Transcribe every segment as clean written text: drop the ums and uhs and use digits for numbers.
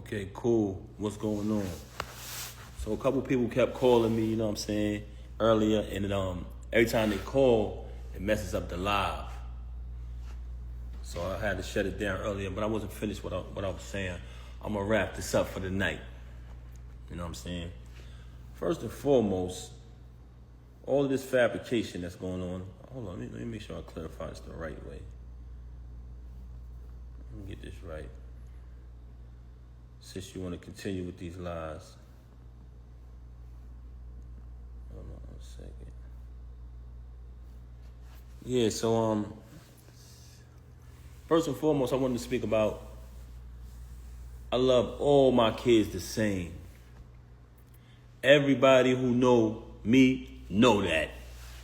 Okay, cool. What's going on? So a couple people kept calling me, you know what I'm saying, earlier, and every time they call, it messes up the live. So I had to shut it down earlier, but I wasn't finished what I was saying. I'm gonna wrap this up for the night. You know what I'm saying? First and foremost, all of this fabrication that's going on. Hold on, let me make sure I clarify this the right way. Let me get this right. Since you want to continue with these lies. Hold on a second. Yeah, so first and foremost, I wanted to speak about I love all my kids the same. Everybody who know me know that.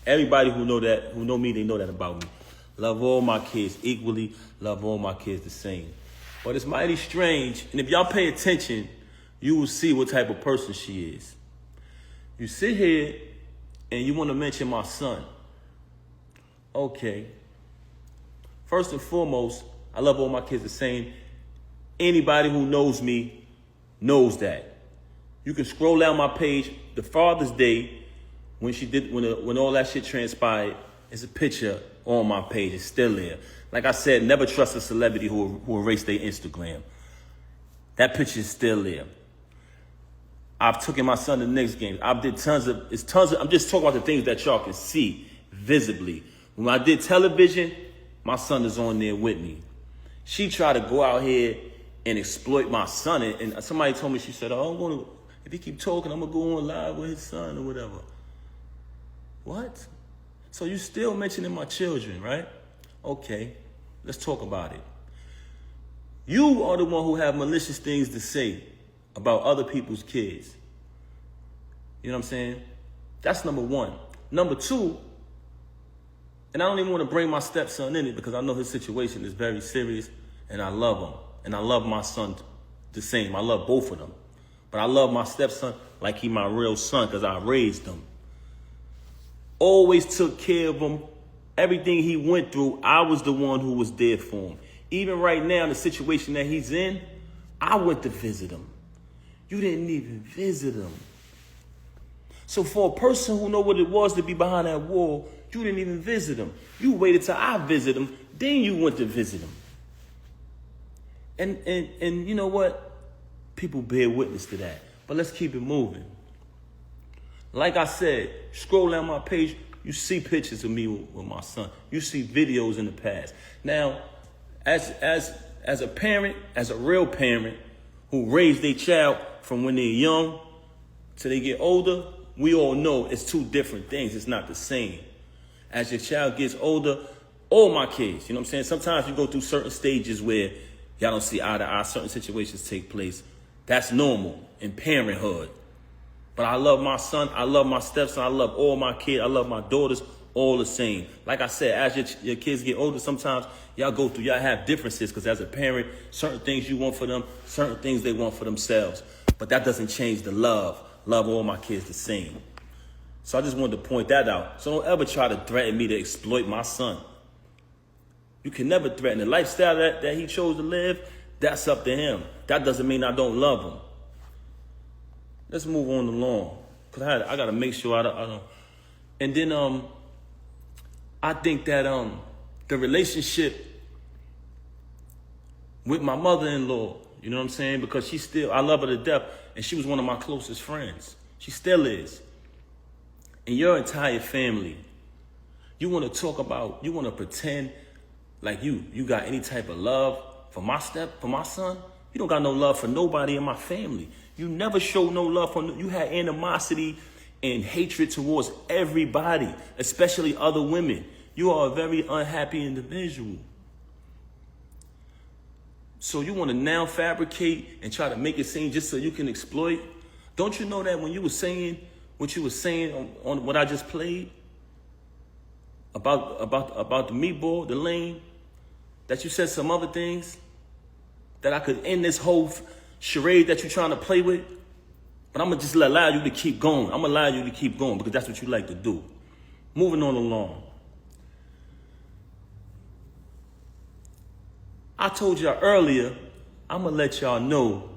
Everybody who know me, they know that about me. Love all my kids equally, love all my kids the same. But it's mighty strange, and if y'all pay attention, you will see what type of person she is. You sit here and you want to mention my son. Okay. First and foremost, I love all my kids the same. Anybody who knows me knows that. You can scroll down my page, the Father's Day, when all that shit transpired, it's a picture on my page. It's still there. Like I said, never trust a celebrity who erased their Instagram. That picture is still there. I've taken my son to the Knicks game. I'm just talking about the things that y'all can see visibly. When I did television, my son is on there with me. She tried to go out here and exploit my son. And somebody told me, she said, if he keep talking, I'm going to go on live with his son or whatever. What? So you still mentioning my children, right? Okay, let's talk about it. You are the one who have malicious things to say about other people's kids. You know what I'm saying? That's number one. Number two, and I don't even want to bring my stepson in it because I know his situation is very serious and I love him. And I love my son the same. I love both of them. But I love my stepson like he my real son because I raised him. Always took care of him. Everything he went through, I was the one who was there for him. Even right now, the situation that he's in, I went to visit him. You didn't even visit him. So for a person who know what it was to be behind that wall, you didn't even visit him. You waited till I visit him, then you went to visit him. And you know what? People bear witness to that. But let's keep it moving. Like I said, scroll down my page, you see pictures of me with my son. You see videos in the past. Now, as a parent, as a real parent who raised their child from when they're young till they get older, we all know it's two different things. It's not the same. As your child gets older, all my kids, you know what I'm saying? Sometimes you go through certain stages where y'all don't see eye to eye, certain situations take place. That's normal in parenthood. But I love my son, I love my stepson, I love all my kids, I love my daughters, all the same. Like I said, as your kids get older, sometimes y'all have differences because as a parent, certain things you want for them, certain things they want for themselves. But that doesn't change the love. Love all my kids the same. So I just wanted to point that out. So don't ever try to threaten me to exploit my son. You can never threaten the lifestyle that he chose to live. That's up to him. That doesn't mean I don't love him. Let's move on along, because I got to make sure I don't. And then I think that the relationship with my mother-in-law, you know what I'm saying? Because I love her to death, and she was one of my closest friends. She still is. And your entire family, you want to pretend like you got any type of love for my son? You don't got no love for nobody in my family. You never showed no love you had animosity and hatred towards everybody, especially other women. You are a very unhappy individual. So you want to now fabricate and try to make it seem just so you can exploit? Don't you know that when you were saying what you were saying on what I just played about the meatball, the lane, that you said some other things that I could end this whole charade that you're trying to play with? But I'm going to just allow you to keep going. I'm going to allow you to keep going because that's what you like to do. Moving on along. I told y'all earlier, I'm going to let y'all know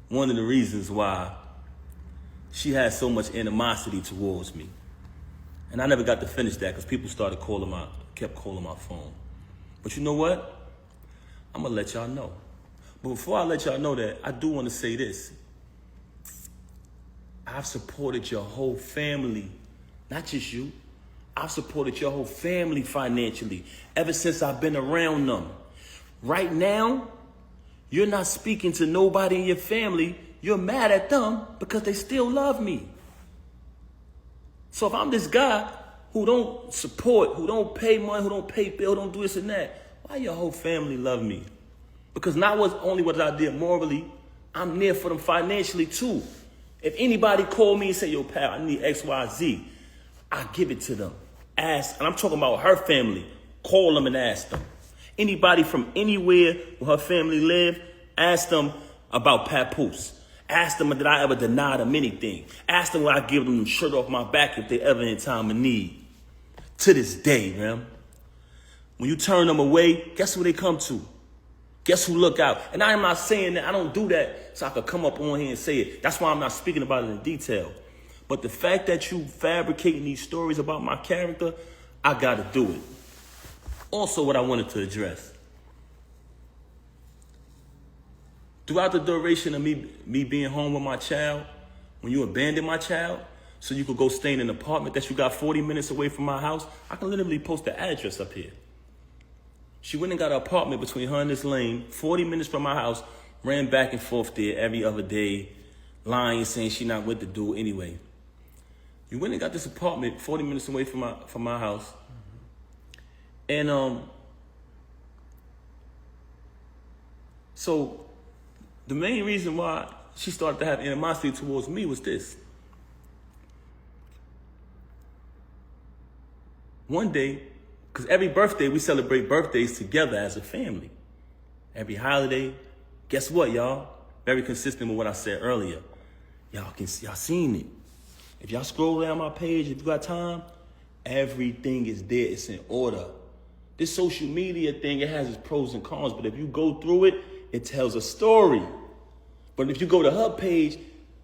one of the reasons why she had so much animosity towards me. And I never got to finish that because people started kept calling my phone. But you know what? I'm gonna let y'all know. But before I let y'all know that, I do want to say this. I've supported your whole family, not just you. I've supported your whole family financially ever since I've been around them. Right now, you're not speaking to nobody in your family. You're mad at them because they still love me. So if I'm this guy who don't support, who don't pay money, who don't pay bill, don't do this and that, why your whole family love me? Because not only was I there morally, I'm there for them financially too. If anybody call me and say, yo, pal, I need X, Y, Z, I give it to them. Ask, and I'm talking about her family. Call them and ask them. Anybody from anywhere where her family live, ask them about Papoose. Ask them, did I ever deny them anything? Ask them, will I give them the shirt off my back if they ever in time of need? To this day, man. When you turn them away, guess who they come to? Guess who look out? And I am not saying that. I don't do that so I could come up on here and say it. That's why I'm not speaking about it in detail. But the fact that you fabricating these stories about my character, I got to do it. Also, what I wanted to address. Throughout the duration of me being home with my child, when you abandoned my child, so you could go stay in an apartment that you got 40 minutes away from my house, I can literally post the address up here. She went and got an apartment between her and this lane, 40 minutes from my house, ran back and forth there every other day, lying, saying she not with the dude anyway. You went and got this apartment 40 minutes away from my house. And so the main reason why she started to have animosity towards me was this. One day, because every birthday, we celebrate birthdays together as a family. Every holiday. Guess what, y'all? Very consistent with what I said earlier. Y'all seen it. If y'all scroll down my page, if you got time, everything is there. It's in order. This social media thing, it has its pros and cons, but if you go through it, it tells a story. But if you go to her page,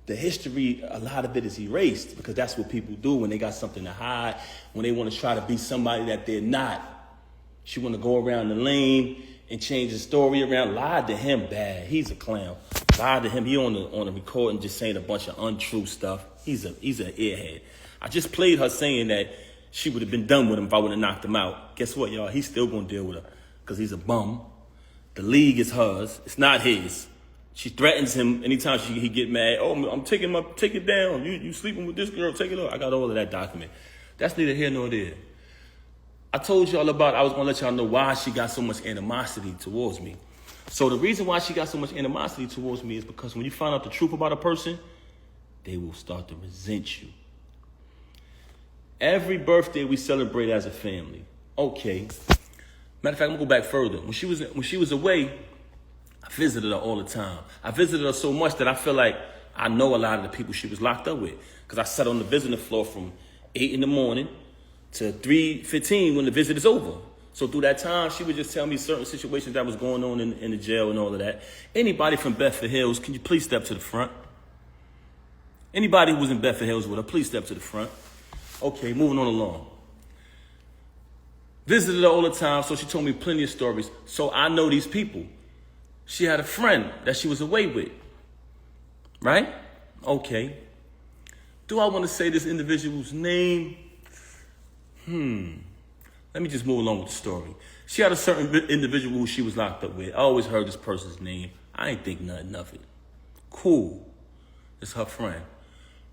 the history, a lot of it is erased because that's what people do when they got something to hide, when they want to try to be somebody that they're not. She want to go around the lane and change the story around. Lied to him bad. He's a clown. Lied to him. He on the recording just saying a bunch of untrue stuff. He's an airhead. I just played her saying that she would have been done with him if I would have knocked him out. Guess what, y'all? He's still going to deal with her because he's a bum. The league is hers. It's not his. She threatens him anytime he get mad. Oh, I'm taking take it down. You sleeping with this girl, take it off. I got all of that document. That's neither here nor there. I told y'all about, I was going to let y'all know why she got so much animosity towards me. So the reason why she got so much animosity towards me is because when you find out the truth about a person, they will start to resent you. Every birthday we celebrate as a family. Okay. Matter of fact, I'm going to go back further. When she was away, I visited her all the time. I visited her so much that I feel like I know a lot of the people she was locked up with. Because I sat on the visiting floor from 8 in the morning to 3:15 when the visit is over. So through that time, she would just tell me certain situations that was going on in the jail and all of that. Anybody from Bedford Hills, can you please step to the front? Anybody who was in Bedford Hills with her, please step to the front. Okay, moving on along. Visited her all the time, so she told me plenty of stories. So I know these people. She had a friend that she was away with, right? Okay. Do I want to say this individual's name? Let me just move along with the story. She had a certain individual who she was locked up with. I always heard this person's name. I ain't think nothing of it. Cool. It's her friend.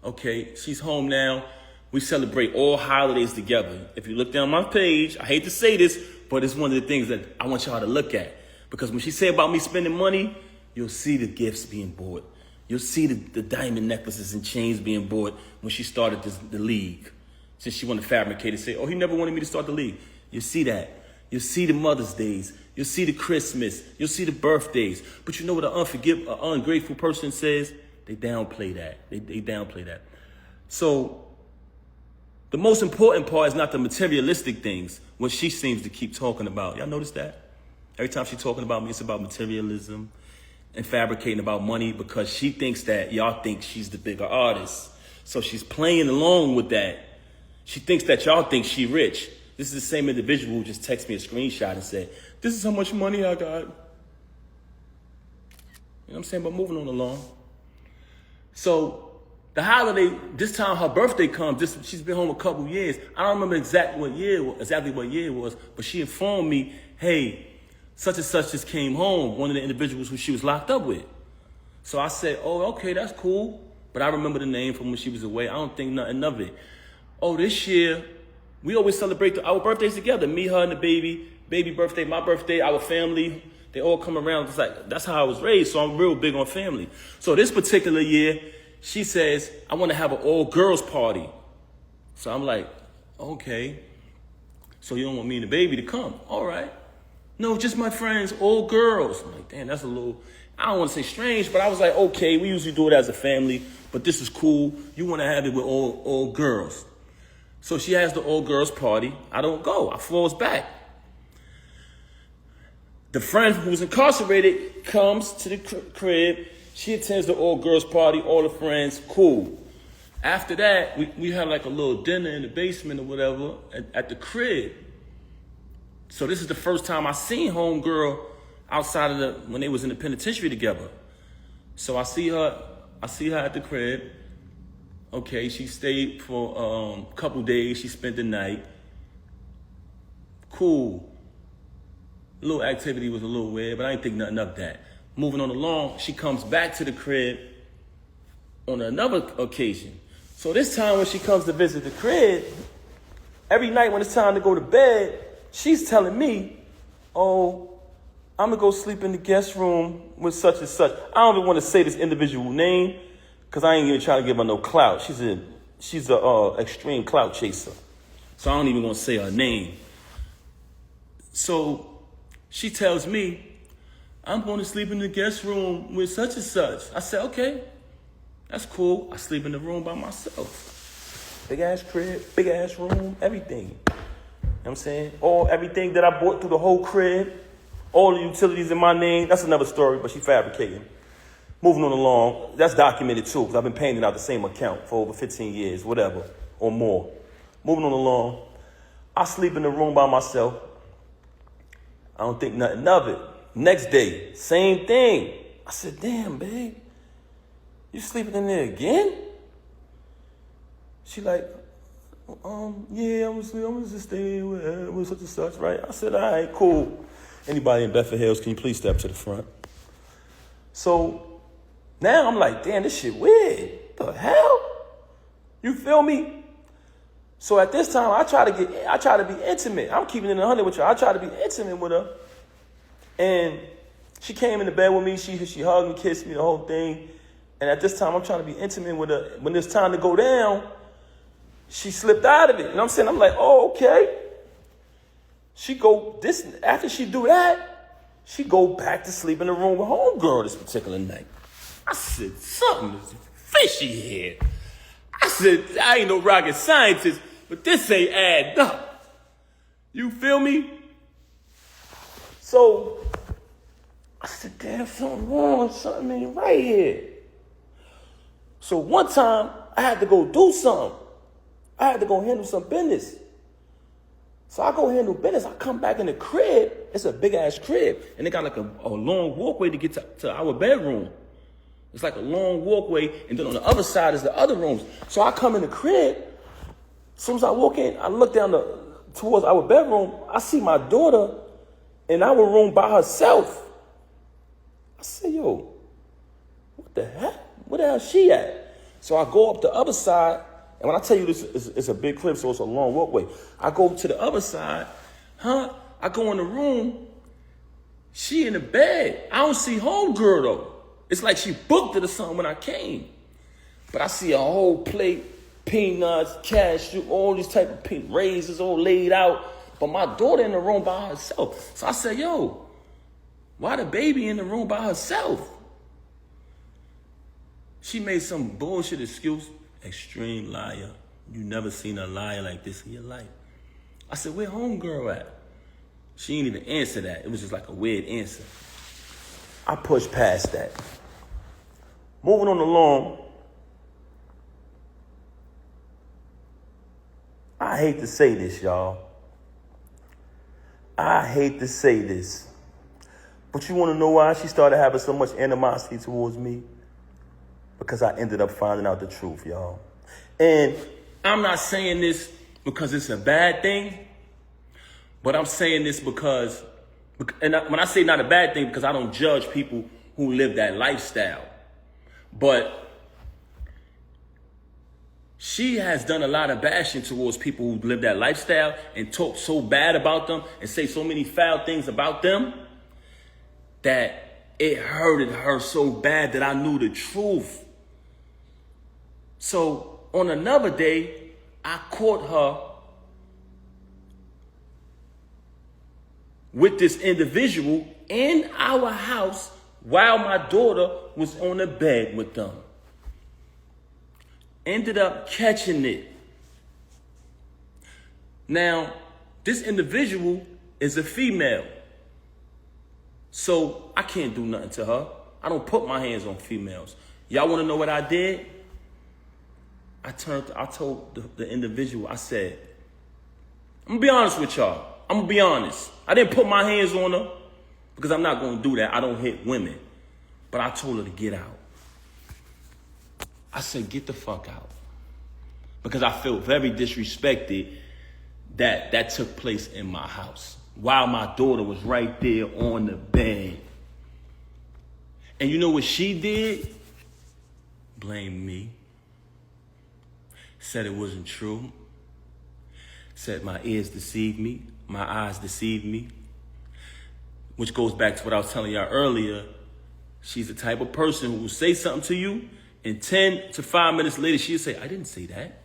Okay, she's home now. We celebrate all holidays together. If you look down my page, I hate to say this, but it's one of the things that I want y'all to look at. Because when she said about me spending money, you'll see the gifts being bought. You'll see the diamond necklaces and chains being bought when she started the league. Since she wanted to fabricate and say, oh, he never wanted me to start the league. You'll see that. You'll see the Mother's Days. You'll see the Christmas. You'll see the birthdays. But you know what an ungrateful person says? They downplay that. They downplay that. So the most important part is not the materialistic things, what she seems to keep talking about. Y'all notice that? Every time she's talking about me, it's about materialism and fabricating about money because she thinks that y'all think she's the bigger artist. So she's playing along with that. She thinks that y'all think she rich. This is the same individual who just texted me a screenshot and said, this is how much money I got. You know what I'm saying? But moving on along. So the holiday, this time her birthday comes. She's been home a couple years. I don't remember exactly what year it was, but she informed me, hey, such and such just came home, one of the individuals who she was locked up with. So I said, oh, okay, that's cool. But I remember the name from when she was away. I don't think nothing of it. Oh, this year, we always celebrate our birthdays together. Me, her, and the baby birthday, my birthday, our family. They all come around. It's like, that's how I was raised, so I'm real big on family. So this particular year, she says, I want to have an all-girls party. So I'm like, okay. So you don't want me and the baby to come? All right. No, just my friends, all girls. I'm like, damn, that's a little, I don't want to say strange, but I was like, okay, we usually do it as a family, but this is cool. You want to have it with all girls. So she has the all-girls party. I don't go. I falls back. The friend who's incarcerated comes to the crib. She attends the all-girls party, all the friends, cool. After that, we had like a little dinner in the basement or whatever at the crib. So this is the first time I seen homegirl outside of when they was in the penitentiary together. So I see her at the crib. Okay, she stayed for a couple days. She spent the night. Cool. A little activity was a little weird, but I didn't think nothing of that. Moving on along, she comes back to the crib on another occasion. So this time when she comes to visit the crib, every night when it's time to go to bed, she's telling me, oh, I'm gonna go sleep in the guest room with such and such. I don't even want to say this individual name because I ain't even trying to give her no clout. She's a extreme clout chaser. So I don't even want to say her name. So she tells me, I'm going to sleep in the guest room with such and such. I said, okay, that's cool. I sleep in the room by myself. Big ass crib, big ass room, everything. You know what I'm saying? Everything that I bought through the whole crib, all the utilities in my name. That's another story, but she fabricating. Moving on along, that's documented too, because I've been paying it out the same account for over 15 years, whatever, or more. Moving on along, I sleep in the room by myself. I don't think nothing of it. Next day, same thing. I said, damn, babe, you sleeping in there again? She like, yeah, I'm gonna just stay with such and such, right? I said, all right, cool. Anybody in Bedford Hills, can you please step to the front? So now I'm like, damn, this shit weird. The hell? You feel me? So at this time, I try to be intimate. I'm keeping it 100 with you. I try to be intimate with her. And she came into bed with me. She hugged and kissed me, the whole thing. And at this time, I'm trying to be intimate with her. When it's time to go down, she slipped out of it. You know what I'm saying? I'm like, oh, okay. After she do that, she go back to sleep in the room with homegirl this particular night. I said, something is fishy here. I said, I ain't no rocket scientist, but this ain't adding up. You feel me? So I said, damn, something wrong, something ain't right here. So one time I had to go do something. I had to go handle some business. So I go handle business. I come back in the crib. It's a big ass crib. And they got like a long walkway to get to our bedroom. It's like a long walkway. And then on the other side is the other rooms. So I come in the crib. As soon as I walk in, I look down towards our bedroom. I see my daughter in our room by herself. I say, yo, what the heck? Where the hell is she at? So I go up the other side. And when I tell you this is a big crib, so it's a long walkway. I go to the other side. I go in the room. She in the bed. I don't see homegirl, though. It's like she booked it or something when I came. But I see a whole plate, peanuts, cashew, all these type of raisins all laid out. But my daughter in the room by herself. So I said, yo, why the baby in the room by herself? She made some bullshit excuse. Extreme liar. You never seen a liar like this in your life. I said, where homegirl at? She didn't even answer that. It was just like a weird answer. I pushed past that. Moving on along, I hate to say this, y'all. I hate to say this. But you want to know why she started having so much animosity towards me? Because I ended up finding out the truth, y'all. And I'm not saying this because it's a bad thing, but I'm saying this because, when I say not a bad thing, because I don't judge people who live that lifestyle. But she has done a lot of bashing towards people who live that lifestyle and talk so bad about them and say so many foul things about them that it hurted her so bad that I knew the truth. So on another day, I caught her with this individual in our house while my daughter was on the bed with them. Ended up catching it. Now, this individual is a female. So I can't do nothing to her. I don't put my hands on females. Y'all want to know what I did? I told the individual, I said, I'm going to be honest with y'all. I'm going to be honest. I didn't put my hands on her because I'm not going to do that. I don't hit women. But I told her to get out. I said, get the fuck out. Because I felt very disrespected that took place in my house while my daughter was right there on the bed. And you know what she did? Blamed me. Said it wasn't true. Said my ears deceived me. My eyes deceived me. Which goes back to what I was telling y'all earlier. She's the type of person who will say something to you, and 10 to 5 minutes later, she'll say, I didn't say that.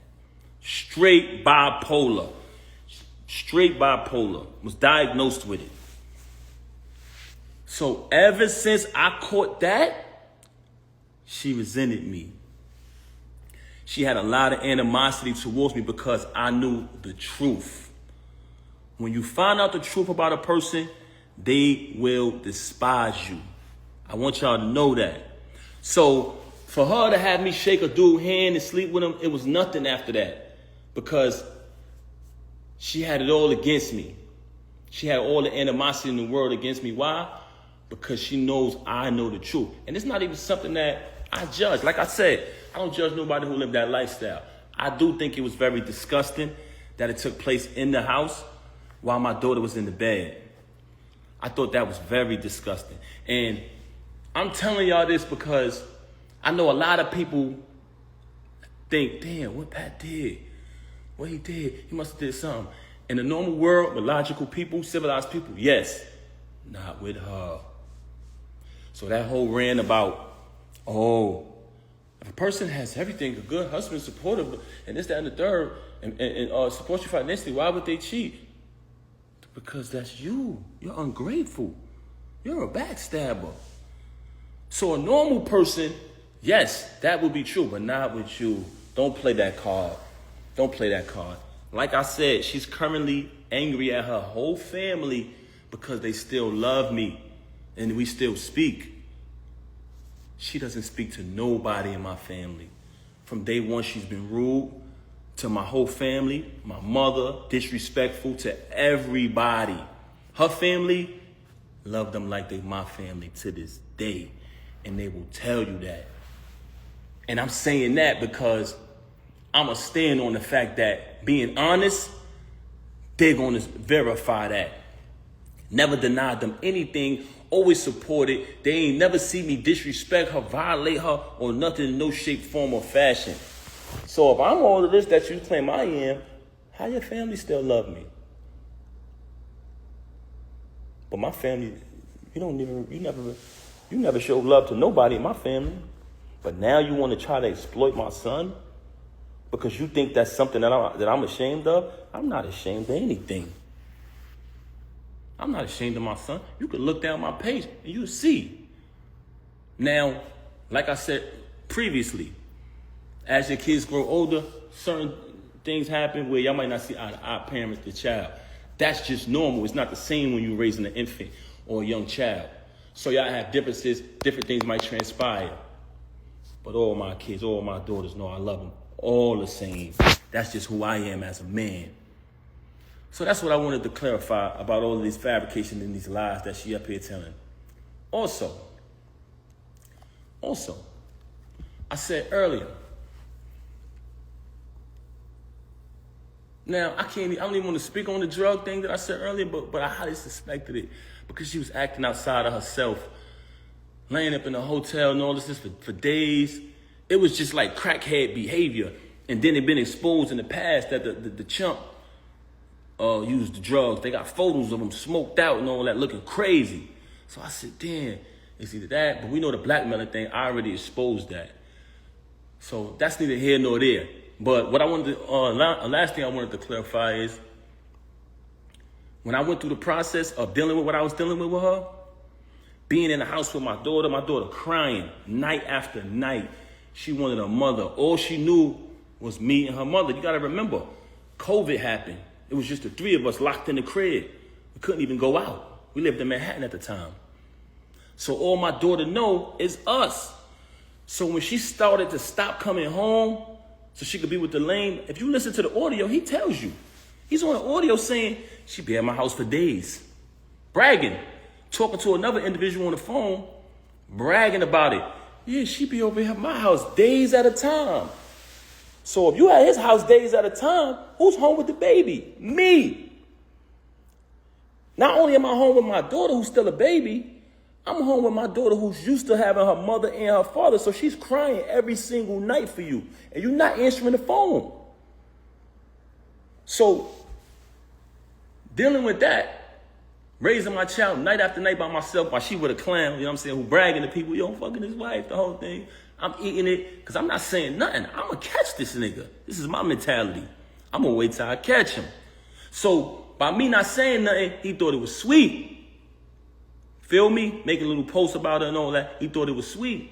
Straight bipolar. Straight bipolar. Was diagnosed with it. So ever since I caught that, she resented me. She had a lot of animosity towards me because I knew the truth. When you find out the truth about a person, they will despise you. I want y'all to know that. So for her to have me shake a dude's hand and sleep with him, it was nothing after that. Because she had it all against me. She had all the animosity in the world against me. Why? Because she knows I know the truth. And it's not even something that I judge. Like I said, I don't judge nobody who lived that lifestyle. I do think it was very disgusting that it took place in the house while my daughter was in the bed. I thought that was very disgusting. And I'm telling y'all this because I know a lot of people think, damn, what Pat did, what he did, he must have did something. In the normal world, with logical people, civilized people, yes, not with her. So that whole rant about, oh, if a person has everything, a good husband, supportive, and this, that, and the third, and supports you financially, why would they cheat? Because that's you. You're ungrateful. You're a backstabber. So a normal person, yes, that would be true, but not with you. Don't play that card. Don't play that card. Like I said, she's currently angry at her whole family because they still love me and we still speak. She doesn't speak to nobody in my family. From day one, she's been rude to my whole family, my mother, disrespectful to everybody. Her family, love them like they my family to this day. And they will tell you that. And I'm saying that because I'm going to stand on the fact that being honest, they're going to verify that. Never denied them anything, always supported. They ain't never see me disrespect her, violate her, or nothing in no shape, form, or fashion. So if I'm all of this that you claim I am, how your family still love me? But my family, you never showed love to nobody in my family. But now you want to try to exploit my son because you think that's something that I'm ashamed of? I'm not ashamed of anything. I'm not ashamed of my son. You can look down my page and you'll see. Now, like I said previously, as your kids grow older, certain things happen where y'all might not see eye to eye parent the child. That's just normal. It's not the same when you're raising an infant or a young child. So y'all have differences, different things might transpire. But all my kids, all my daughters know I love them all the same. That's just who I am as a man. So that's what I wanted to clarify about all of these fabrications and these lies that she up here telling. Also, I said earlier, now, I don't even want to speak on the drug thing that I said earlier, but I highly suspected it because she was acting outside of herself, laying up in a hotel and all this for days. It was just like crackhead behavior. And then it been exposed in the past that the chump used the drugs. They got photos of him smoked out and all that, looking crazy. So I said, damn, it's either that, but we know the blackmailing thing, I already exposed that. So that's neither here nor there. But what I wanted to, last thing I wanted to clarify is, when I went through the process of dealing with what I was dealing with her, being in the house with my daughter crying night after night. She wanted a mother. All she knew was me and her mother. You gotta remember, COVID happened. It was just the three of us locked in the crib. We couldn't even go out. We lived in Manhattan at the time. So all my daughter know is us. So when she started to stop coming home so she could be with the lame, if you listen to the audio, he tells you. He's on the audio saying, she be at my house for days. Bragging. Talking to another individual on the phone, bragging about it. Yeah, she be over here at my house days at a time. So if you at his house days at a time, who's home with the baby? Me. Not only am I home with my daughter who's still a baby, I'm home with my daughter who's used to having her mother and her father, so she's crying every single night for you, and you're not answering the phone. So, dealing with that, raising my child night after night by myself while she with a clown, you know what I'm saying, who bragging to people, yo, I'm fucking his wife, the whole thing. I'm eating it, because I'm not saying nothing. I'm going to catch this nigga. This is my mentality. I'm going to wait till I catch him. So, by me not saying nothing, he thought it was sweet. Feel me? Making a little post about it and all that. He thought it was sweet.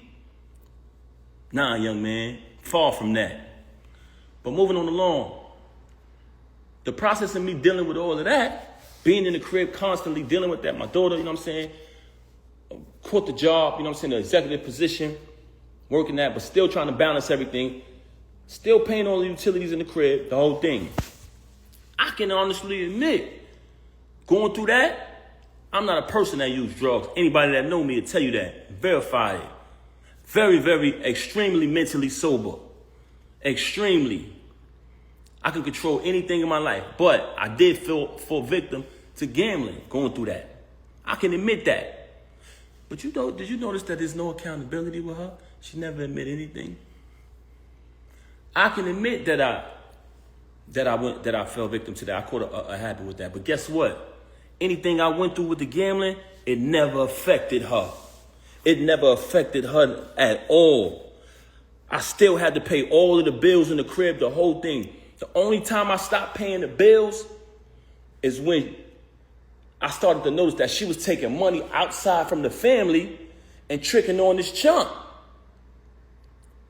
Nah, young man. Far from that. But moving on along. The process of me dealing with all of that, being in the crib, constantly dealing with that. My daughter, you know what I'm saying, quit the job, you know what I'm saying, the executive position, working that, but still trying to balance everything. Still paying all the utilities in the crib, the whole thing. I can honestly admit, going through that, I'm not a person that uses drugs. Anybody that know me will tell you that. Verify it. Very, very, extremely mentally sober. Extremely. I can control anything in my life, but I did fall victim to gambling, going through that. I can admit that. But did you notice that there's no accountability with her? She never admit anything. I can admit that I fell victim to that. I caught a habit with that. But guess what? Anything I went through with the gambling, it never affected her. It never affected her at all. I still had to pay all of the bills in the crib, the whole thing. The only time I stopped paying the bills is when I started to notice that she was taking money outside from the family and tricking on this chump.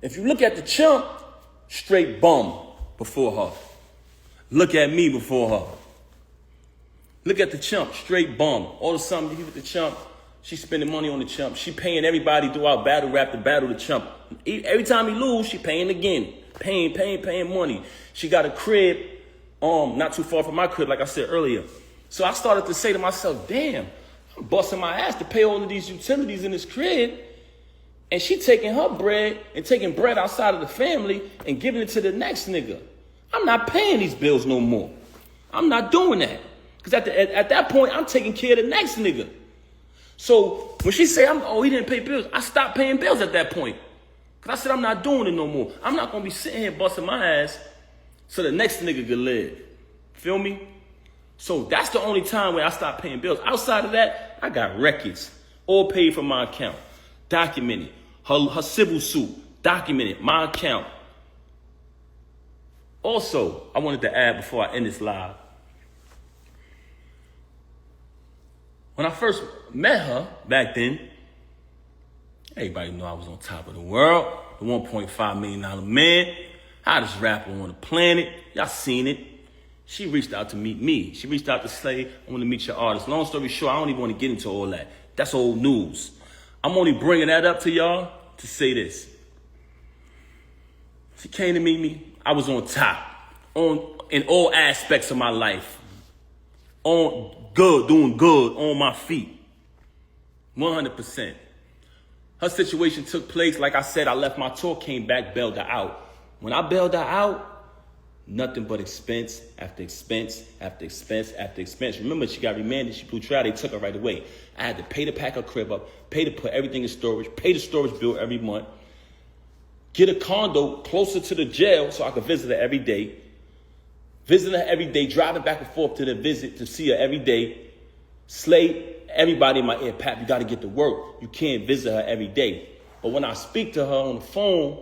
If you look at the chump, straight bum before her. Look at me before her. Look at the chump, straight bum. All of a sudden, you with the chump, she's spending money on the chump. She paying everybody throughout battle rap to battle the chump. Every time he lose, she paying again. Paying money. She got a crib, not too far from my crib, like I said earlier. So I started to say to myself, damn, I'm busting my ass to pay all of these utilities in this crib. And she taking her bread and taking bread outside of the family and giving it to the next nigga. I'm not paying these bills no more. I'm not doing that. Because at that point, I'm taking care of the next nigga. So when she say, he didn't pay bills, I stopped paying bills at that point. Because I said, I'm not doing it no more. I'm not going to be sitting here busting my ass so the next nigga could live. Feel me? So that's the only time where I stopped paying bills. Outside of that, I got records, all paid from my account, documented. Her civil suit, documented, my account. Also, I wanted to add before I end this live, when I first met her back then, everybody knew I was on top of the world, the $1.5 million man, hottest rapper on the planet. Y'all seen it. She reached out to meet me. She reached out to say, I want to meet your artist. Long story short, I don't even want to get into all that. That's old news. I'm only bringing that up to y'all to say this. She came to meet me. I was on top, in all aspects of my life. Doing good, on my feet. 100%. Her situation took place, like I said, I left my tour, came back, bailed her out. When I bailed her out, nothing but expense after expense after expense after expense. Remember, she got remanded, she blew trial, they took her right away. I had to pay to pack her crib up, pay to put everything in storage, pay the storage bill every month, get a condo closer to the jail so I could visit her every day. Visiting her every day, driving back and forth to the visit to see her every day. Slay everybody in my ear, Pap, you got to get to work. You can't visit her every day. But when I speak to her on the phone,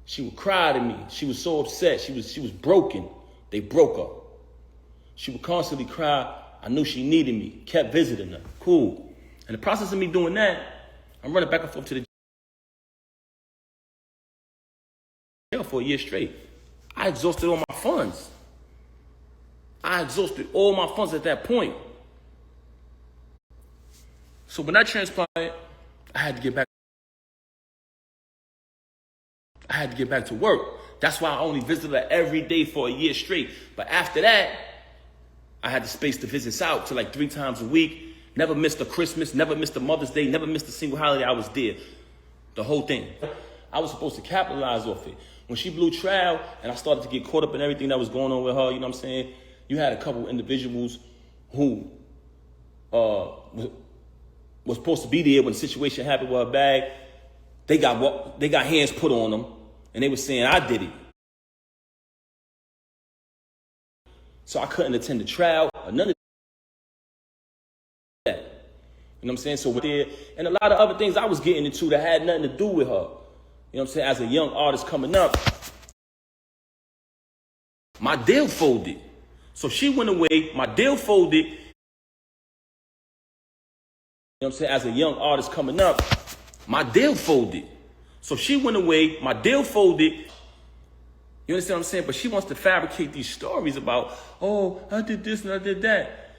she would cry to me. She was so upset. She was broken. They broke her. She would constantly cry. I knew she needed me. Kept visiting her. Cool. In the process of me doing that, I'm running back and forth to the jail for a year straight. I exhausted all my funds. I exhausted all my funds at that point. So when that transpired, I had to get back. I had to get back to work. That's why I only visited her every day for a year straight. But after that, I had the space to visit out to like 3 times a week. Never missed a Christmas, never missed a Mother's Day, never missed a single holiday. I was there. The whole thing. I was supposed to capitalize off it. When she blew trial and I started to get caught up in everything that was going on with her, you know what I'm saying? You had a couple individuals who was supposed to be there when the situation happened with her bag. They got hands put on them, and they were saying I did it. So I couldn't attend the trial or none of that. You know what I'm saying? So there, and a lot of other things I was getting into that had nothing to do with her. You know what I'm saying? As a young artist coming up, my deal folded. So she went away, my deal folded. You know what I'm saying? As a young artist coming up, my deal folded. So she went away, my deal folded. You understand what I'm saying? But she wants to fabricate these stories about, oh, I did this and I did that.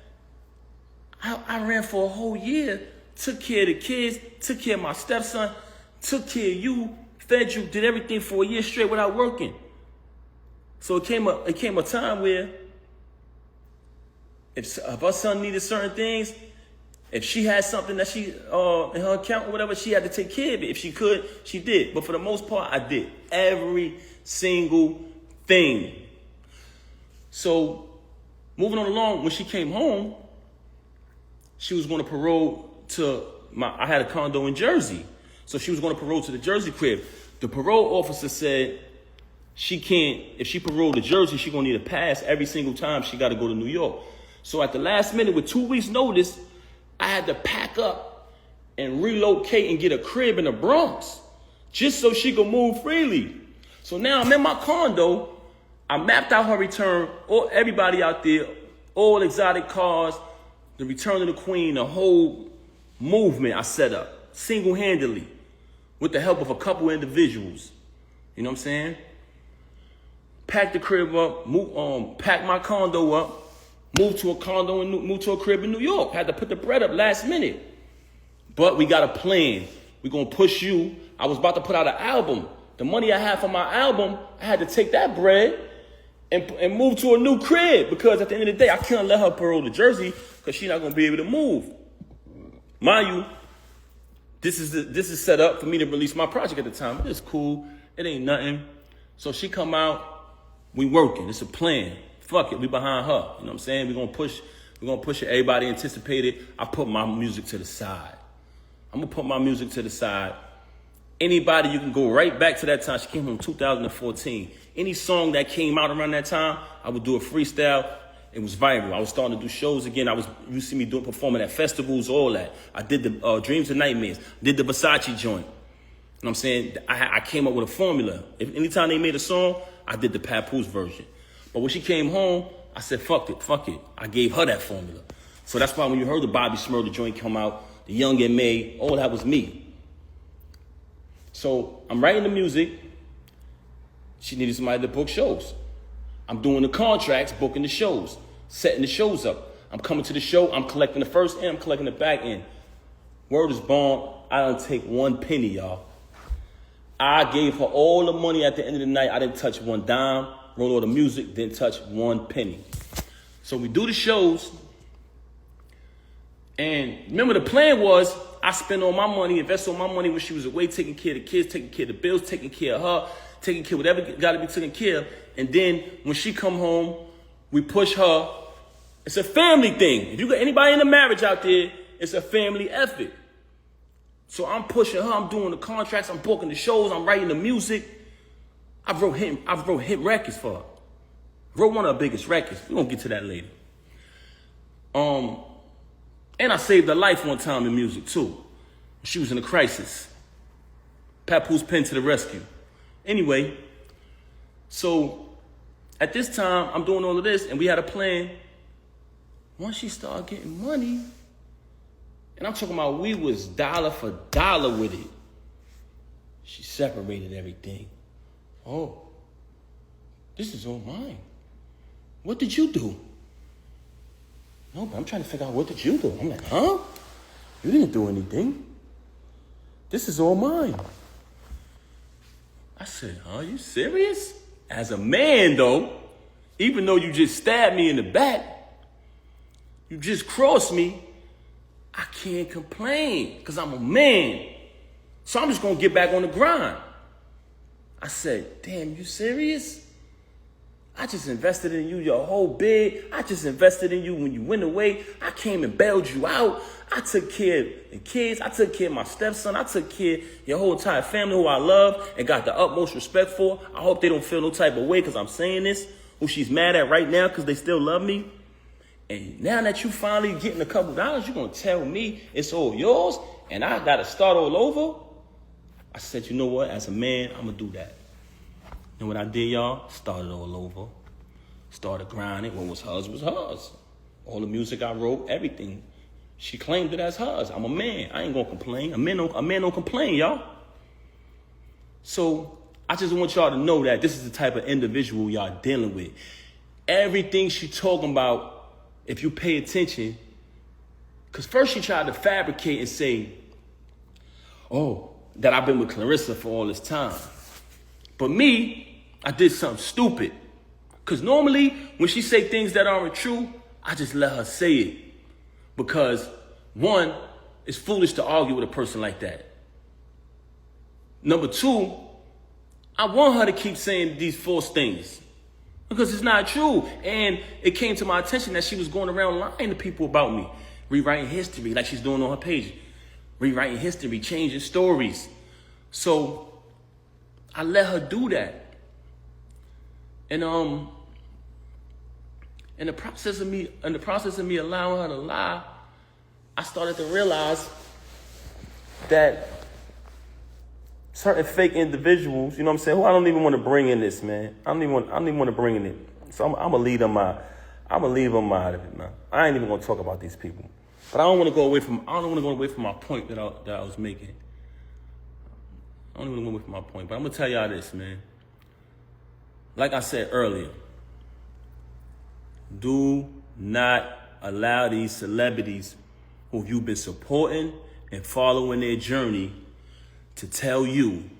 I ran for a whole year, took care of the kids, took care of my stepson, took care of you, fed you, did everything for a year straight without working. So it came a time where if her son needed certain things, if she had something that she in her account or whatever, she had to take care of it. If she could, she did. But for the most part, I did every single thing. So moving on along, when she came home, she was going to parole to I had a condo in Jersey. So she was going to parole to the Jersey crib. The parole officer said she can't, if she paroled to Jersey, she's going to need a pass every single time she got to go to New York. So at the last minute, with 2 weeks notice, I had to pack up and relocate and get a crib in the Bronx just so she could move freely. So now I'm in my condo. I mapped out her return, everybody out there, all exotic cars, the return of the queen, the whole movement I set up single-handedly with the help of a couple individuals. You know what I'm saying? Packed the crib up, packed my condo up, moved to a condo and moved to a crib in New York. Had to put the bread up last minute. But we got a plan. We're going to push you. I was about to put out an album. The money I had for my album, I had to take that bread and move to a new crib because at the end of the day, I couldn't let her parole to Jersey because she's not going to be able to move. Mind you, this is set up for me to release my project at the time. It's cool. It ain't nothing. So she come out. We working. It's a plan. Fuck it. We behind her. You know what I'm saying? We're going to push it. Everybody anticipated. I put my music to the side. I'm going to put my music to the side. Anybody, you can go right back to that time. She came home in 2014. Any song that came out around that time, I would do a freestyle. It was viral. I was starting to do shows again. You see me performing at festivals, all that. I did the Dreams and Nightmares. Did the Versace joint. You know what I'm saying? I came up with a formula. If anytime they made a song, I did the Papoose version. But when she came home, I said, fuck it. I gave her that formula. So that's why when you heard the Bobby Smurda joint come out, the Young and May, all that was me. So I'm writing the music. She needed somebody to book shows. I'm doing the contracts, booking the shows, setting the shows up. I'm coming to the show. I'm collecting the first end. I'm collecting the back end. Word is bond. I didn't take one penny, y'all. I gave her all the money at the end of the night. I didn't touch one dime. Wrote all the music, didn't touch one penny. So we do the shows. And remember, the plan was I spend all my money, invest all my money when she was away, taking care of the kids, taking care of the bills, taking care of her, taking care of whatever got to be taken care of. And then when she come home, we push her. It's a family thing. If you got anybody in a marriage out there, it's a family effort. So I'm pushing her. I'm doing the contracts. I'm booking the shows. I'm writing the music. I wrote hit records for her. Wrote one of her biggest records. We're going to get to that later. And I saved her life one time in music, too. She was in a crisis. Papoose pen to the rescue. Anyway, so at this time, I'm doing all of this, and we had a plan. Once she started getting money, and I'm talking about we was dollar for dollar with it, she separated everything. Oh, this is all mine. What did you do? No, but I'm trying to figure out, what did you do? I'm like, huh? You didn't do anything. This is all mine. I said, huh, you serious? As a man, though, even though you just stabbed me in the back, you just crossed me, I can't complain because I'm a man. So I'm just going to get back on the grind. I said, damn, you serious? I just invested in you your whole bid. I just invested in you when you went away. I came and bailed you out. I took care of the kids. I took care of my stepson. I took care of your whole entire family who I love and got the utmost respect for. I hope they don't feel no type of way because I'm saying this, who she's mad at right now because they still love me. And now that you finally getting a couple dollars, you're going to tell me it's all yours and I got to start all over? I said, you know what? As a man, I'm going to do that. And what I did, y'all, started all over. Started grinding. What was hers was hers. All the music I wrote, everything. She claimed it as hers. I'm a man. I ain't going to complain. A man don't complain, y'all. So I just want y'all to know that this is the type of individual y'all dealing with. Everything she talking about, if you pay attention, because first she tried to fabricate and say, oh, that I've been with Clarissa for all this time. But me, I did something stupid. Because normally, when she say things that aren't true, I just let her say it. Because, one, it's foolish to argue with a person like that. Number two, I want her to keep saying these false things. Because it's not true. And it came to my attention that she was going around lying to people about me. Rewriting history, like she's doing on her page. Rewriting history, changing stories. So I let her do that. And in the process of me allowing her to lie, I started to realize that certain fake individuals, you know what I'm saying, who I don't even want to bring in this, man. I don't even want to bring in it. So I'm gonna leave them out of it, man. I ain't even gonna talk about these people. But I don't want to go away from my point that I was making. I don't even want to go away from my point, but I'm gonna tell y'all this, man. Like I said earlier, do not allow these celebrities who you've been supporting and following their journey to tell you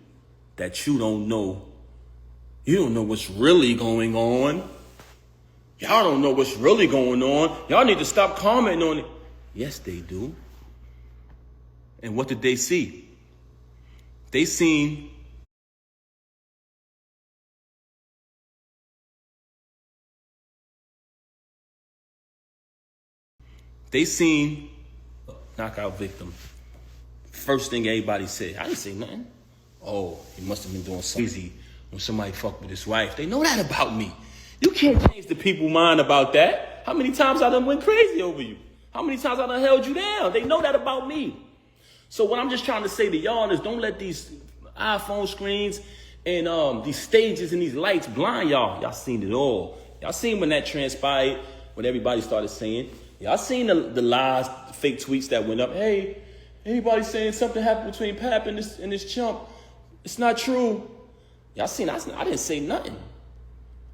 that you don't know what's really going on. Y'all don't know what's really going on. Y'all need to stop commenting on it. Yes, they do. And what did they see? They seen knockout victim. First thing everybody said, I didn't say nothing. Oh, he must have been doing something crazy when somebody fucked with his wife. They know that about me. You can't change the people's mind about that. How many times I done went crazy over you? How many times I done held you down? They know that about me. So what I'm just trying to say to y'all is don't let these iPhone screens and these stages and these lights blind y'all. Y'all seen it all. Y'all seen when that transpired, what everybody started saying. Y'all seen the lies, the fake tweets that went up. Hey, anybody saying something happened between Pap and this chump? It's not true. Y'all seen, I didn't say nothing.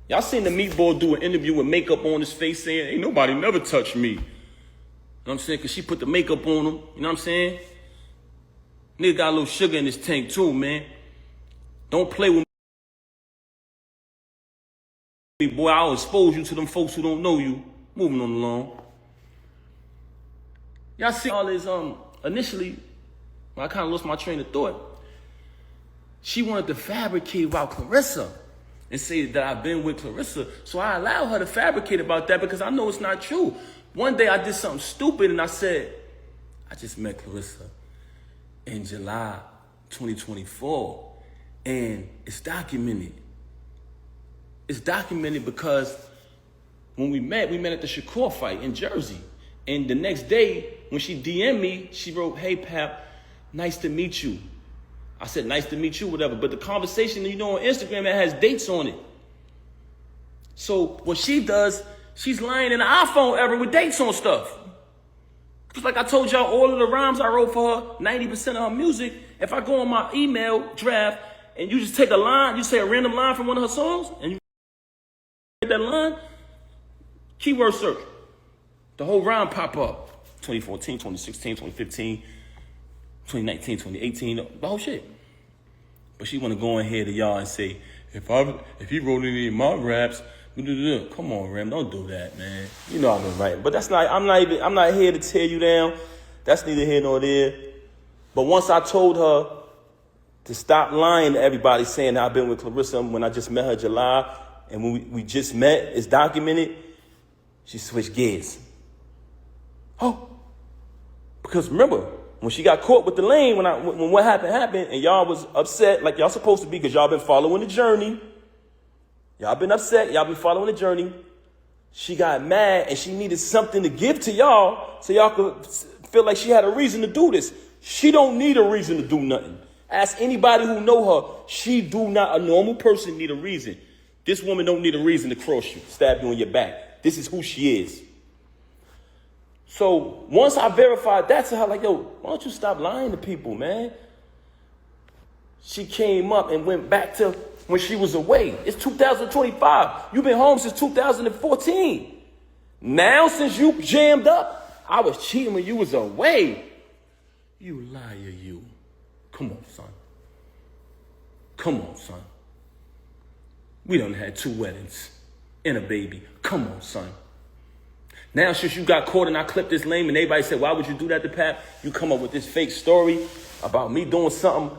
Y'all seen the meatball do an interview with makeup on his face saying, ain't nobody never touched me. You know what I'm saying? Because she put the makeup on him. You know what I'm saying? Nigga got a little sugar in his tank too, man. Don't play with me, boy. I'll expose you to them folks who don't know you. Moving on along. Y'all see all this, initially, when I kind of lost my train of thought, she wanted to fabricate about Clarissa and say that I've been with Clarissa. So I allowed her to fabricate about that because I know it's not true. One day I did something stupid and I said, I just met Clarissa in July 2024 and it's documented. It's documented because when we met at the Shakur fight in Jersey. And the next day, when she DM'd me, she wrote, "Hey, Pap, nice to meet you." I said, "Nice to meet you," whatever. But the conversation, on Instagram, it has dates on it. So what she does, she's lying in the iPhone era with dates on stuff. Just like I told y'all, all of the rhymes I wrote for her, 90% of her music, if I go on my email draft and you just take a line, you say a random line from one of her songs, and you get that line, keyword search. The whole rhyme pop up. 2014, 2016, 2015, 2019, 2018, the whole shit. But she want to go in here to y'all and say, if he wrote any of my raps, come on, Rem, don't do that, man. You know I've been writing. But I'm not here to tear you down. That's neither here nor there. But once I told her to stop lying to everybody saying that I've been with Clarissa when I just met her in July, and when we just met, it's documented, she switched gears. Oh, because remember, when she got caught with the lane, when what happened, and y'all was upset like y'all supposed to be because y'all been following the journey. Y'all been upset. Y'all been following the journey. She got mad and she needed something to give to y'all so y'all could feel like she had a reason to do this. She don't need a reason to do nothing. Ask anybody who know her. A normal person need a reason. This woman don't need a reason to cross you, stab you in your back. This is who she is. So once I verified that to her, like, yo, why don't you stop lying to people, man? She came up and went back to when she was away. It's 2025. You've been home since 2014. Now, since you jammed up, I was cheating when you was away. You liar, you. Come on, son. Come on, son. We done had 2 weddings and a baby. Come on, son. Now, since you got caught and I clipped this lame and everybody said, why would you do that to Pap? You come up with this fake story about me doing something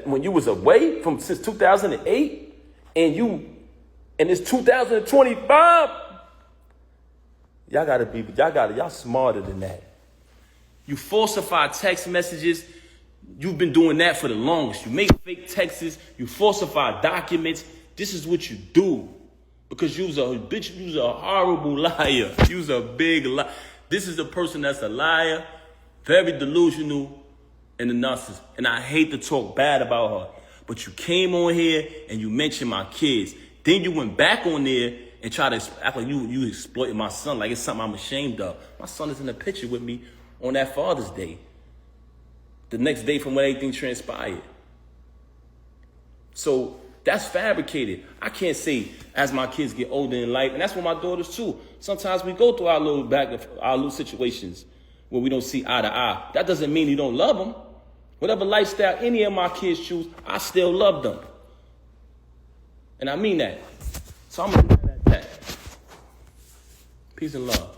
when you was away since 2008 and it's 2025. Y'all smarter than that. You falsify text messages. You've been doing that for the longest. You make fake texts. You falsify documents. This is what you do. Because you's a horrible liar. You's a big liar. This is a person that's a liar, very delusional, and a narcissist. And I hate to talk bad about her. But you came on here and you mentioned my kids. Then you went back on there and tried to act like you exploited my son, like it's something I'm ashamed of. My son is in the picture with me on that Father's Day. The next day from when everything transpired. So that's fabricated. I can't say as my kids get older in life, and that's with my daughters too. Sometimes we go through our little situations where we don't see eye to eye. That doesn't mean you don't love them. Whatever lifestyle any of my kids choose, I still love them. And I mean that. So I'm going to leave it at that. Peace and love.